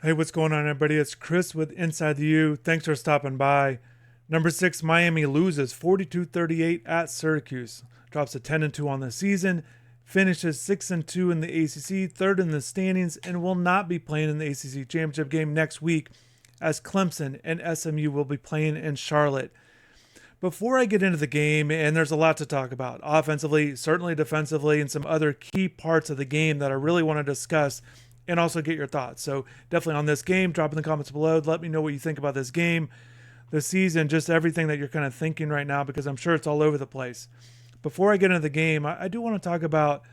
Hey, what's going on, everybody? It's Chris with Inside the U. Thanks for stopping by. Number 6, Miami loses 42-38 at Syracuse. Drops to 10-2 on the season. Finishes 6-2 in the ACC, third in the standings, and will not be playing in the ACC championship game next week as Clemson and SMU will be playing in Charlotte. Before I get into the game, and there's a lot to talk about offensively, certainly defensively, and some other key parts of the game that I really want to discuss and also get your thoughts. So, definitely on this game, drop in the comments below. Let me know what you think about this game, the season, just everything that you're kind of thinking right now, because I'm sure it's all over the place. Before I get into the game, I do want to talk about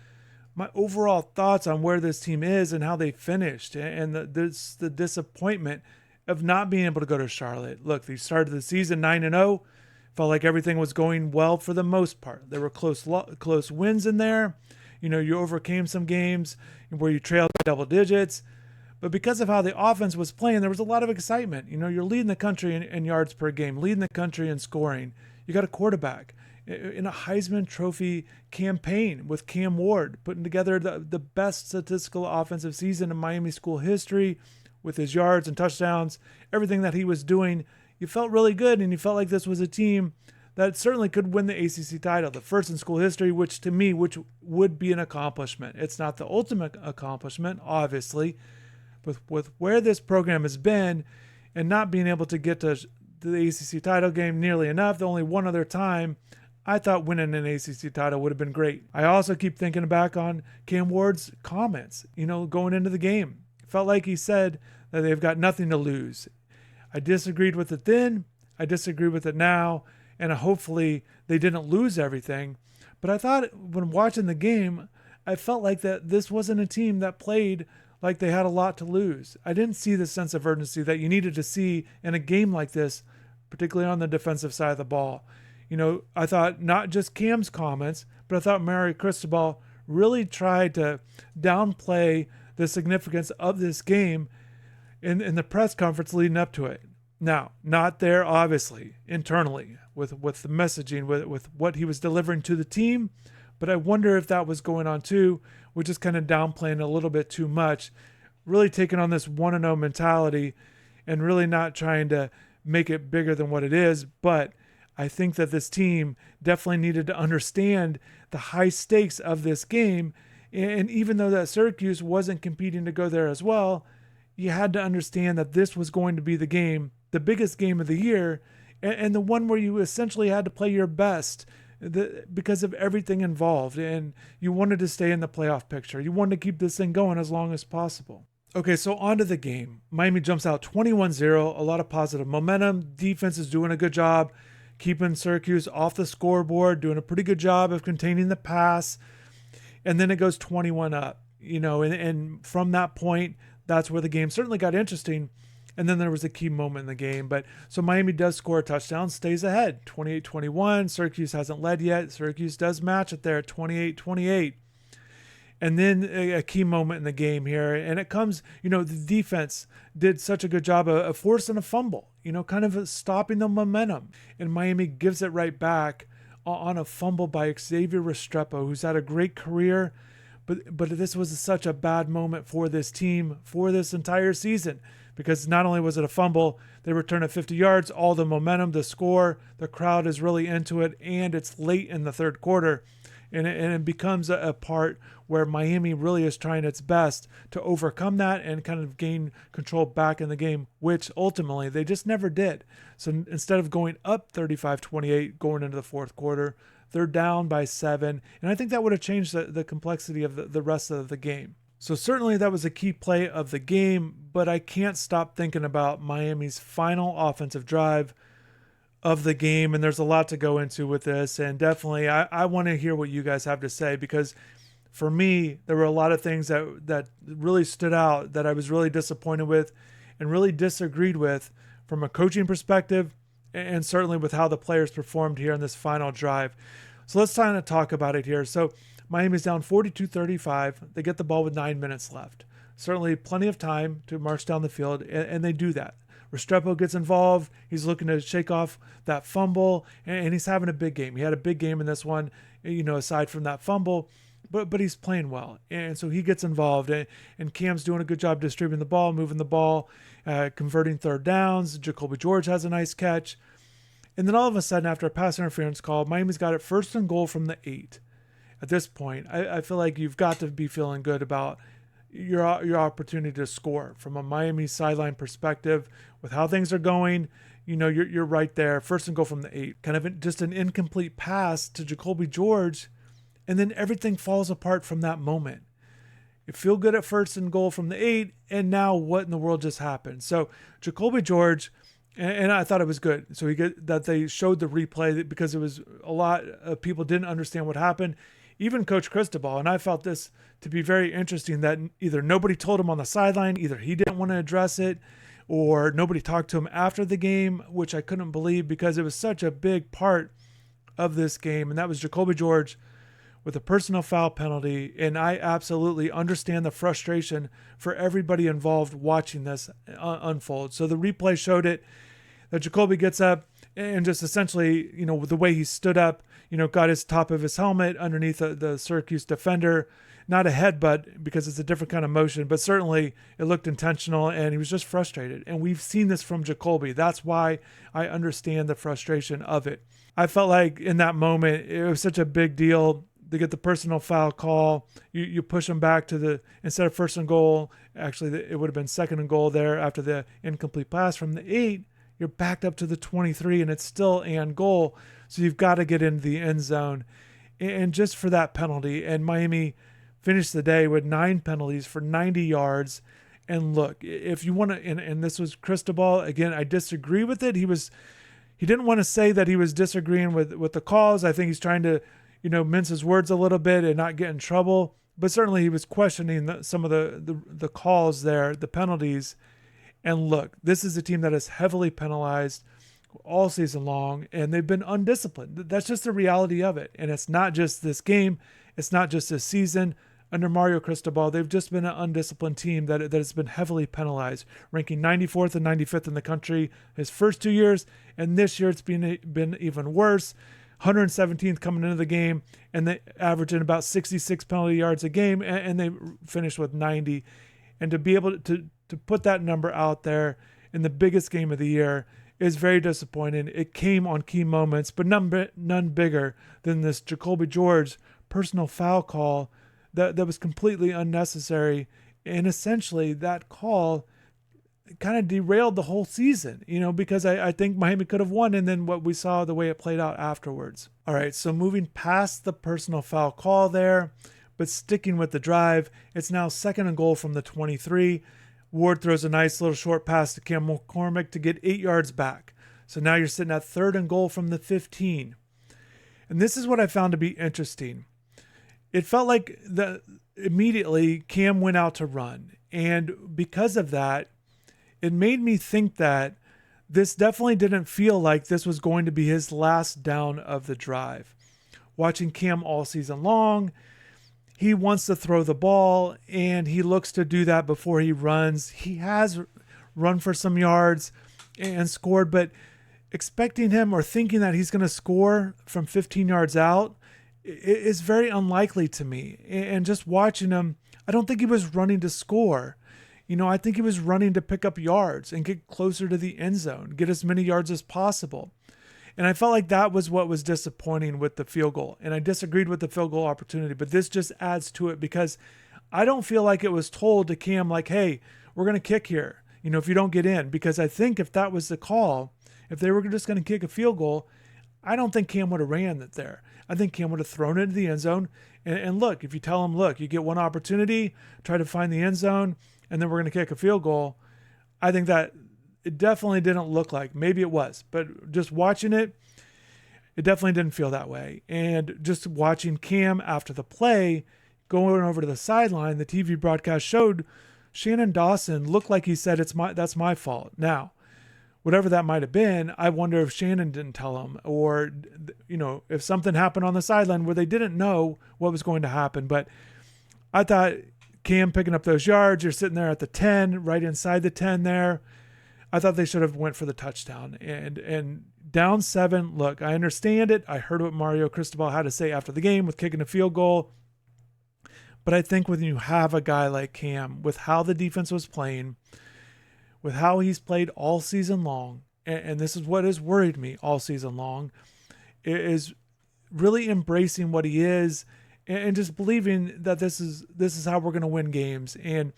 my overall thoughts on where this team is and how they finished and the disappointment of not being able to go to Charlotte. Look, they started the season 9-0. Felt like everything was going well for the most part. There were close wins in there. You overcame some games where you trailed by double digits. But because of how the offense was playing, there was a lot of excitement. You're leading the country in yards per game, leading the country in scoring. You got a quarterback in a Heisman Trophy campaign with Cam Ward, putting together the best statistical offensive season in Miami school history with his yards and touchdowns, everything that he was doing. You felt really good, and you felt like this was a team that certainly could win the ACC title, the first in school history, which would be an accomplishment. It's not the ultimate accomplishment, obviously, but with where this program has been and not being able to get to the ACC title game nearly enough, the only one other time, I thought winning an ACC title would have been great. I also keep thinking back on Cam Ward's comments, going into the game. It felt like he said that they've got nothing to lose. I disagreed with it then, I disagree with it now, and hopefully they didn't lose everything. But I thought when watching the game, I felt like that this wasn't a team that played like they had a lot to lose. I didn't see the sense of urgency that you needed to see in a game like this, particularly on the defensive side of the ball. I thought not just Cam's comments, but I thought Mary Cristobal really tried to downplay the significance of this game in the press conference leading up to it. Now, not there, obviously, internally, with the messaging, with what he was delivering to the team, but I wonder if that was going on too, which is kind of downplaying a little bit too much, really taking on this 1-0 mentality and really not trying to make it bigger than what it is. But I think that this team definitely needed to understand the high stakes of this game. And even though that Syracuse wasn't competing to go there as well, you had to understand that this was going to be the game, the biggest game of the year, and the one where you essentially had to play your best because of everything involved. And you wanted to stay in the playoff picture. You wanted to keep this thing going as long as possible. Okay, so on to the game. Miami jumps out 21-0, a lot of positive momentum. Defense is doing a good job keeping Syracuse off the scoreboard, doing a pretty good job of containing the pass. And then it goes 21 up, and from that point, that's where the game certainly got interesting. And then there was a key moment in the game. But so Miami does score a touchdown, stays ahead, 28-21. Syracuse hasn't led yet. Syracuse does match it there at 28-28. And then a key moment in the game here. And it comes, the defense did such a good job of forcing a fumble, kind of stopping the momentum. And Miami gives it right back on a fumble by Xavier Restrepo, who's had a great career. But this was such a bad moment for this team for this entire season, because not only was it a fumble, they return it 50 yards, all the momentum, the score, the crowd is really into it, and it's late in the third quarter. And it becomes a part where Miami really is trying its best to overcome that and kind of gain control back in the game, which ultimately they just never did. So instead of going up 35-28 going into the fourth quarter, they're down by 7. And I think that would have changed the complexity of the rest of the game. So certainly that was a key play of the game, but I can't stop thinking about Miami's final offensive drive of the game. And there's a lot to go into with this. And definitely I want to hear what you guys have to say, because for me, there were a lot of things that really stood out that I was really disappointed with and really disagreed with from a coaching perspective, and certainly with how the players performed here in this final drive. So let's kind of talk about it here. So Miami's down 42-35. They get the ball with 9 minutes left. Certainly plenty of time to march down the field, and they do that. Restrepo gets involved. He's looking to shake off that fumble, and he's having a big game. He had a big game in this one, aside from that fumble. but he's playing well. And so he gets involved, and Cam's doing a good job distributing the ball, moving the ball, converting third downs. Jacoby George has a nice catch. And then all of a sudden, after a pass interference call, Miami's got it 1st and goal from the 8. At this point, I feel like you've got to be feeling good about your opportunity to score from a Miami sideline perspective with how things are going. You're right there. 1st and goal from the 8. Kind of just an incomplete pass to Jacoby George, and then everything falls apart from that moment. You feel good at 1st and goal from the 8, and now what in the world just happened? So Jacoby George, and I thought it was good. So that they showed the replay because it was a lot of people didn't understand what happened. Even Coach Cristobal, and I felt this to be very interesting, that either nobody told him on the sideline, either he didn't want to address it, or nobody talked to him after the game, which I couldn't believe because it was such a big part of this game. And that was Jacoby George with a personal foul penalty. And I absolutely understand the frustration for everybody involved watching this unfold. So the replay showed it, that Jacoby gets up and just essentially, the way he stood up, got his top of his helmet underneath the Syracuse defender. Not a headbutt because it's a different kind of motion, but certainly it looked intentional, and he was just frustrated. And we've seen this from Jacoby. That's why I understand the frustration of it. I felt like in that moment, it was such a big deal to get the personal foul call. You push him back to instead of 1st and goal, actually it would have been 2nd and goal there after the incomplete pass from the 8. You're backed up to the 23, and it's still and goal. So you've got to get into the end zone. And just for that penalty, and Miami finished the day with 9 penalties for 90 yards. And look, if you want to, and this was Cristobal, again, I disagree with it. He didn't want to say that he was disagreeing with the calls. I think he's trying to, mince his words a little bit and not get in trouble. But certainly he was questioning some of the calls there, the penalties. And look, this is a team that is heavily penalized all season long, and they've been undisciplined. That's just the reality of it. And it's not just this game. It's not just this season. Under Mario Cristobal, they've just been an undisciplined team that has been heavily penalized, ranking 94th and 95th in the country his first 2 years, and this year it's been even worse. 117th coming into the game, and they averaging about 66 penalty yards a game, and they finished with 90. And to be able to put that number out there in the biggest game of the year is very disappointing. It came on key moments, but none bigger than this Jacoby George personal foul call that was completely unnecessary. And essentially that call kind of derailed the whole season, because I think Miami could have won, and then what we saw, the way it played out afterwards. All right, so moving past the personal foul call there, but sticking with the drive, it's now 2nd and goal from the 23. Ward throws a nice little short pass to Cam McCormick to get 8 yards back. So now you're sitting at 3rd and goal from the 15. And this is what I found to be interesting. It felt like immediately Cam went out to run. And because of that, it made me think that this definitely didn't feel like this was going to be his last down of the drive. Watching Cam all season long, he wants to throw the ball, and he looks to do that before he runs. He has run for some yards and scored, but expecting him or thinking that he's going to score from 15 yards out is very unlikely to me. And just watching him, I don't think he was running to score. I think he was running to pick up yards and get closer to the end zone, get as many yards as possible. And I felt like that was what was disappointing with the field goal. And I disagreed with the field goal opportunity, but this just adds to it because I don't feel like it was told to Cam like, hey, we're going to kick here, if you don't get in. Because I think if that was the call, if they were just going to kick a field goal, I don't think Cam would have ran it there. I think Cam would have thrown it into the end zone. And look, if you tell him, look, you get one opportunity, try to find the end zone, and then we're going to kick a field goal, I think that it definitely didn't look like. Maybe it was, but just watching it, it definitely didn't feel that way. And just watching Cam after the play, going over to the sideline, the TV broadcast showed Shannon Dawson looked like he said, that's my fault. Now, whatever that might have been, I wonder if Shannon didn't tell him, or, if something happened on the sideline where they didn't know what was going to happen. But I thought Cam picking up those yards, you're sitting there at the 10, right inside the 10 there. I thought they should have went for the touchdown. And down 7, look, I understand it. I heard what Mario Cristobal had to say after the game with kicking a field goal. But I think when you have a guy like Cam, with how the defense was playing, with how he's played all season long, and this is what has worried me all season long, is really embracing what he is and just believing that this is how we're going to win games. And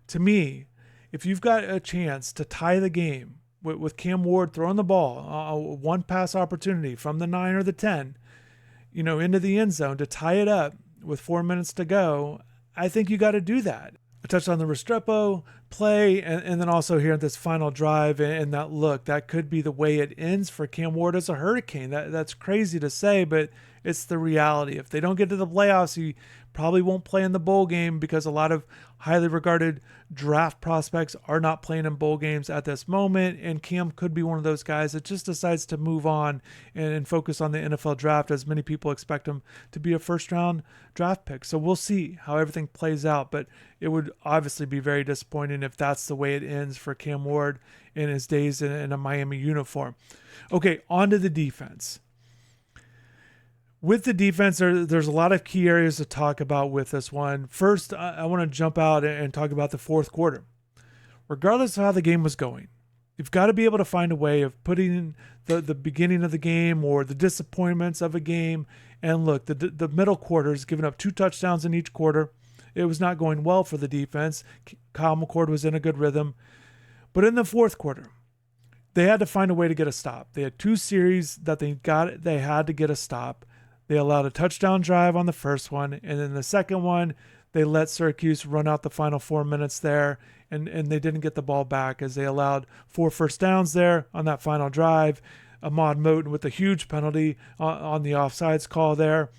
to me, if you've got a chance to tie the game with Cam Ward throwing the ball, one pass opportunity from the 9 or the 10, into the end zone to tie it up with 4 minutes to go, I think you got to do that. I touched on the Restrepo play and then also here at this final drive and that look. That could be the way it ends for Cam Ward as a Hurricane. That's crazy to say, but it's the reality. If they don't get to the playoffs, he probably won't play in the bowl game because a lot of highly regarded draft prospects are not playing in bowl games at this moment. And Cam could be one of those guys that just decides to move on and focus on the NFL draft, as many people expect him to be a first-round draft pick. So we'll see how everything plays out. But it would obviously be very disappointing if that's the way it ends for Cam Ward in his days in a Miami uniform. Okay, on to the defense. With the defense, there's a lot of key areas to talk about with this one. First, I want to jump out and talk about the fourth quarter. Regardless of how the game was going, you've got to be able to find a way of putting the beginning of the game or the disappointments of a game. And look, the middle quarters, giving up 2 touchdowns in each quarter. It was not going well for the defense. Kyle McCord was in a good rhythm. But in the fourth quarter, they had to find a way to get a stop. They had 2 series that they had to get a stop. They allowed a touchdown drive on the first one, and then the second one, they let Syracuse run out the final 4 minutes there, and they didn't get the ball back as they allowed 4 first downs there on that final drive. Ahmad Moten with a huge penalty on the offsides call there.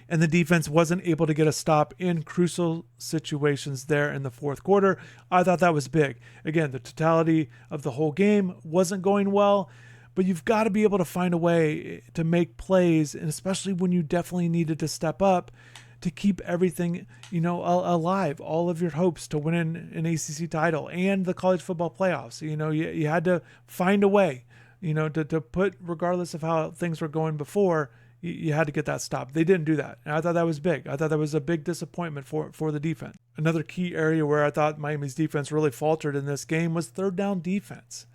And the defense wasn't able to get a stop in crucial situations there in the fourth quarter. I thought that was big. Again, the totality of the whole game wasn't going well, but you've got to be able to find a way to make plays, and especially when you definitely needed to step up to keep everything, alive, all of your hopes to win an ACC title and the college football playoffs. You had to find a way, to put, regardless of how things were going before, you had to get that stop. They didn't do that. And I thought that was big. I thought that was a big disappointment for the defense. Another key area where I thought Miami's defense really faltered in this game was third down defense.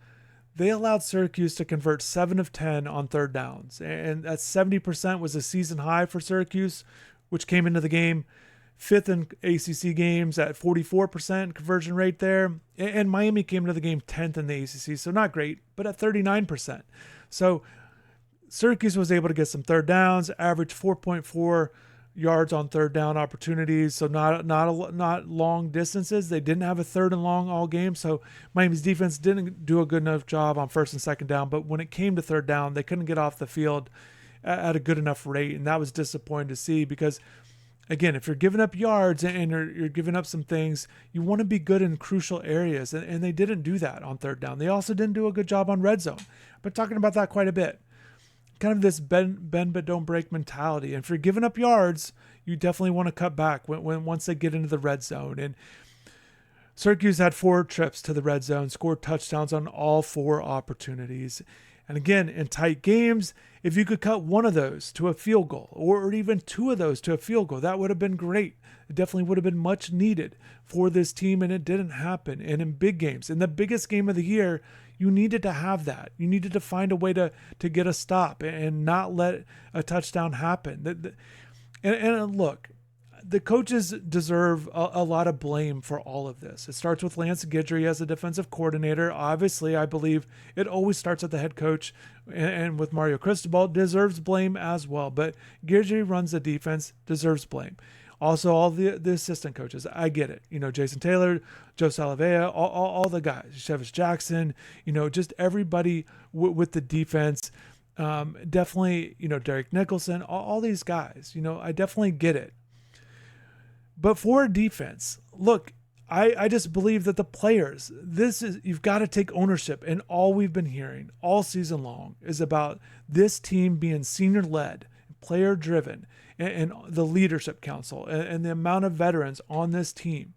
They allowed Syracuse to convert 7 of 10 on third downs. And that 70% was a season high for Syracuse, which came into the game 5th in ACC games at 44% conversion rate there. And Miami came into the game 10th in the ACC, so not great, but at 39%. So Syracuse was able to get some third downs, average 4.4 yards on third down opportunities, so not long distances. They didn't have a third and long all game, so Miami's defense didn't do a good enough job on first and second down. But when it came to third down, they couldn't get off the field at a good enough rate, and that was disappointing to see because, again, if you're giving up yards and you're giving up some things, you want to be good in crucial areas, and they didn't do that on third down. They also didn't do a good job on red zone. But talking about that quite a bit. Kind of this bend but don't break mentality. And if you're giving up yards, you definitely want to cut back once they get into the red zone. And Syracuse had 4 trips to the red zone, scored touchdowns on all 4 opportunities. And again, in tight games, if you could cut one of those to a field goal or even 2 of those to a field goal, that would have been great. It definitely would have been much needed for this team, and it didn't happen. And in big games, in the biggest game of the year, you needed to have that. You needed to find a way to get a stop and not let a touchdown happen. And look, the coaches deserve a lot of blame for all of this. It starts with Lance Guidry as a defensive coordinator. Obviously, I believe it always starts at the head coach, and with Mario Cristobal, deserves blame as well. But Guidry runs the defense, deserves blame. Also, all the assistant coaches, I get it. Jason Taylor, Joe Salavea, all the guys, Chevis Jackson, just everybody with the defense. Definitely, Derek Nicholson, all these guys, I definitely get it. But for a defense, look, I just believe that the players, you've got to take ownership. And all we've been hearing all season long is about this team being senior led, player driven, and the leadership council and the amount of veterans on this team.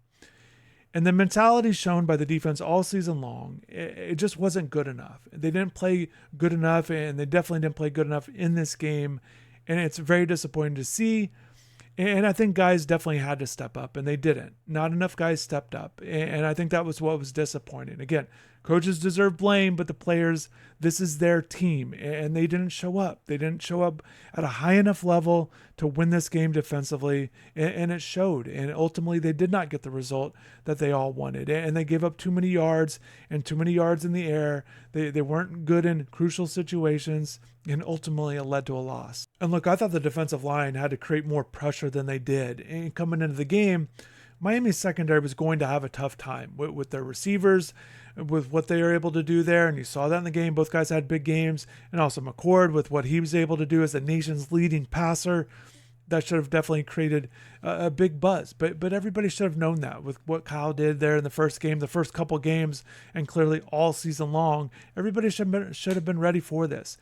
And the mentality shown by the defense all season long, it just wasn't good enough. They didn't play good enough, and they definitely didn't play good enough in this game. And it's very disappointing to see. And I think guys definitely had to step up, and they didn't. Not enough guys stepped up. And I think that was what was disappointing. Again, coaches deserve blame, but the players, this is their team, and they didn't show up. They didn't show up at a high enough level to win this game defensively, and it showed. And ultimately, they did not get the result that they all wanted. And they gave up too many yards and too many yards in the air. They weren't good in crucial situations, and ultimately it led to a loss. And look, I thought the defensive line had to create more pressure than they did. And coming into the game, Miami's secondary was going to have a tough time with their receivers, with what they were able to do there. And you saw that in the game. Both guys had big games. And also McCord with what he was able to do as the nation's leading passer. That should have definitely created a big buzz. But everybody should have known that with what Kyle did there in the first game, the first couple games, and clearly all season long. Everybody should have been ready for this.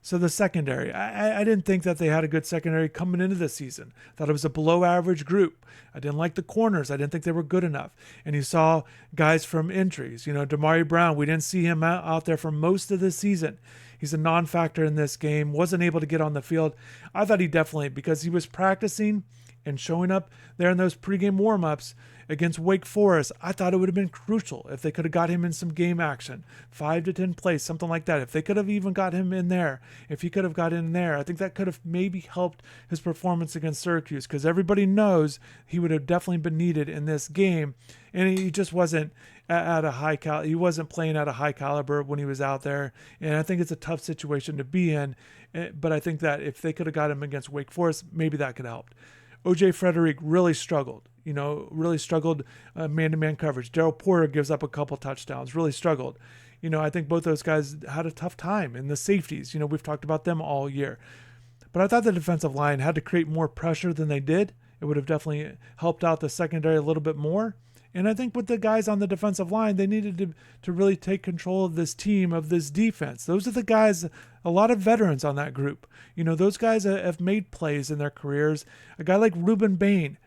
So the secondary, I didn't think that they had a good secondary coming into the season. Thought it was a below average group. I didn't like the corners. I didn't think they were good enough. And you saw guys from injuries. Damari Brown, we didn't see him out there for most of the season. He's a non-factor in this game, wasn't able to get on the field. I thought he definitely, because he was practicing and showing up there in those pregame warm-ups against Wake Forest, I thought it would have been crucial if they could have got him in some game action, 5 to 10 plays, something like that. If they could have even got him in there, if he could have got in there, I think that could have maybe helped his performance against Syracuse, because everybody knows he would have definitely been needed in this game, and he just wasn't at a high he wasn't playing at a high caliber when he was out there, and I think it's a tough situation to be in. But I think that if they could have got him against Wake Forest, maybe that could have helped. O.J. Frederick really struggled, man-to-man coverage. Darryl Porter gives up a couple touchdowns, really struggled. I think both those guys had a tough time. And the safeties, we've talked about them all year. But I thought the defensive line had to create more pressure than they did. It would have definitely helped out the secondary a little bit more. And I think with the guys on the defensive line, they needed to really take control of this team, of this defense. Those are the guys, a lot of veterans on that group. Those guys have made plays in their careers. A guy like Ruben Bain,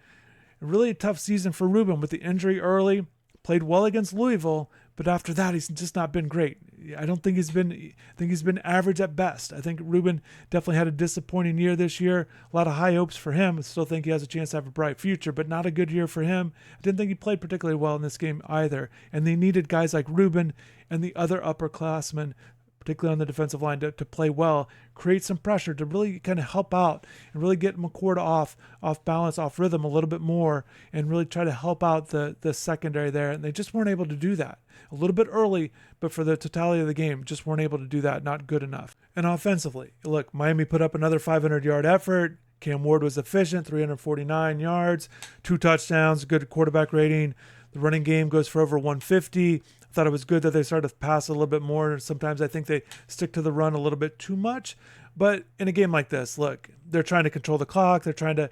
a really tough season for Ruben with the injury early, played well against Louisville, but after that, he's just not been great. I think he's been average at best. I think Ruben definitely had a disappointing year this year. A lot of high hopes for him. I still think he has a chance to have a bright future, but not a good year for him. I didn't think he played particularly well in this game either. And they needed guys like Ruben and the other upperclassmen, particularly on the defensive line, to play well, create some pressure, to really kind of help out and really get McCord off balance, off rhythm a little bit more, and really try to help out the secondary there. And they just weren't able to do that. A little bit early, but for the totality of the game, just weren't able to do that. Not good enough. And offensively, look, Miami put up another 500-yard effort. Cam Ward was efficient, 349 yards, 2 touchdowns, good quarterback rating. The running game goes for over 150. I thought it was good that they started to pass a little bit more. Sometimes I think they stick to the run a little bit too much. But in a game like this, look, they're trying to control the clock. They're trying to,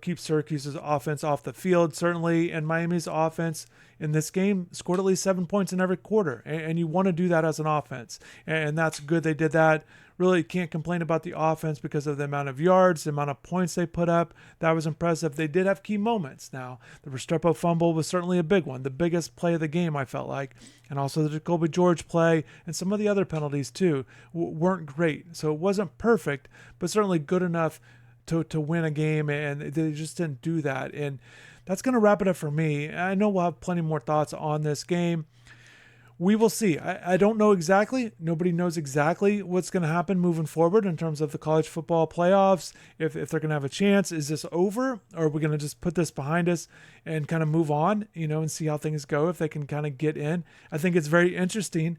keep Syracuse's offense off the field, certainly. And Miami's offense in this game scored at least 7 points in every quarter. And you want to do that as an offense. And that's good they did that. Really can't complain about the offense because of the amount of yards, the amount of points they put up. That was impressive. They did have key moments. Now, the Restrepo fumble was certainly a big one, the biggest play of the game, I felt like. And also the Jacoby George play and some of the other penalties, too, weren't great. So it wasn't perfect, but certainly good enough to win a game, and they just didn't do that. And that's going to wrap it up for me. I know we'll have plenty more thoughts on this game. We will see. I don't know exactly. Nobody knows exactly what's going to happen moving forward in terms of the college football playoffs. If they're going to have a chance, is this over? Or are we going to just put this behind us and kind of move on, and see how things go if they can kind of get in? I think it's very interesting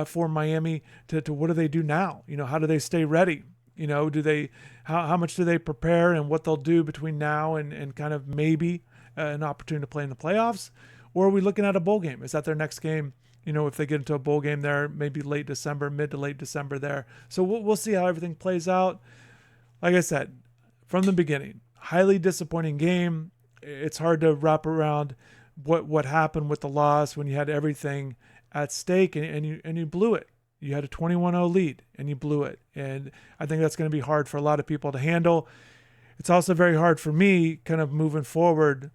for Miami to what do they do now? How do they stay ready? How much do they prepare and what they'll do between now and kind of maybe an opportunity to play in the playoffs? Or are we looking at a bowl game? Is that their next game? If they get into a bowl game there, maybe late December, mid to late December there. So we'll see how everything plays out. Like I said, from the beginning, highly disappointing game. It's hard to wrap around what happened with the loss when you had everything at stake and you blew it. You had a 21-0 lead and you blew it. And I think that's going to be hard for a lot of people to handle. It's also very hard for me kind of moving forward,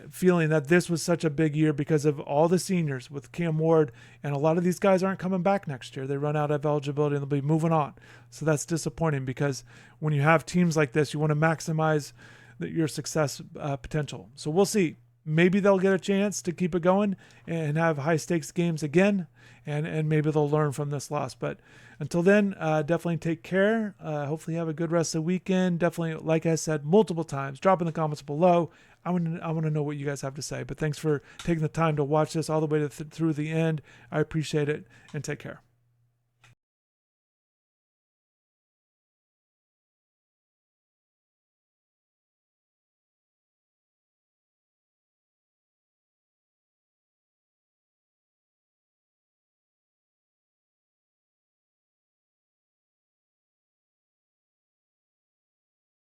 feeling that this was such a big year because of all the seniors with Cam Ward, and a lot of these guys aren't coming back next year. They run out of eligibility and they'll be moving on. So that's disappointing because when you have teams like this, you want to maximize your success potential. So we'll see. Maybe they'll get a chance to keep it going and have high stakes games again, and maybe they'll learn from this loss. But until then, definitely take care. Hopefully have a good rest of the weekend. Definitely, like I said multiple times, drop in the comments below. I want to know what you guys have to say. But thanks for taking the time to watch this all the way through the end. I appreciate it, and take care.